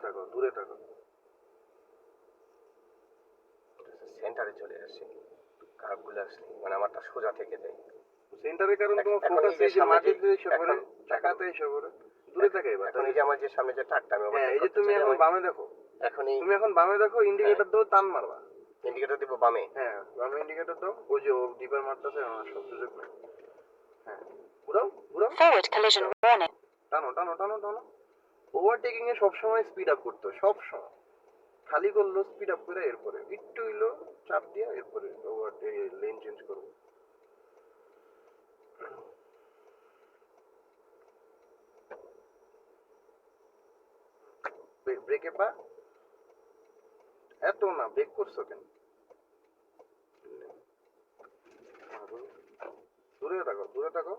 থাকো, দূরে থাকো। সেন্টারে চলে আসছে, কার্ভগুলো আসলে মানে আমারটা সোজা থেকে যায়। সেন্টারের কারণ তোমার এখন ফোকাস এই যে এই যে সামনে মাটিতে এসে পড়ে, এখন চাকাতে এসে পড়ে। দূরে থাকে এবার। এখন এই যে আমার যে সামনে যে ট্রাকটা আমি হ্যাঁ, এই ওভারটেক যে করতে তুমি চাই, এখন আমি বামে দেখো, এখনই তুমি এখন বামে দেখো, ইন্ডিকেটর দাও, টান মারবা। ইন্ডিকেটর দিব বামে। হ্যাঁ, বামে ইন্ডিকেটর দাও। ওই যে ও ডিপার মারতেছে, আমার সব সুযোগ নেই। হ্যাঁ, ঘুরাও ঘুরাও। Forward collision warning. টানো টানো টানো টানো। ওভারটেকিং এ সবসময় স্পিড আপ করতে হয়, সবসময়। খালি করলো স্পিড আপ করে, এরপরে একটু হইলো চাপ দিয়া, এরপরে লেন চেঞ্জ করবো। ব্রেকে পা, এত না, ব্রেক করছো কেন? দূরে থাকো, দূরে থাকো।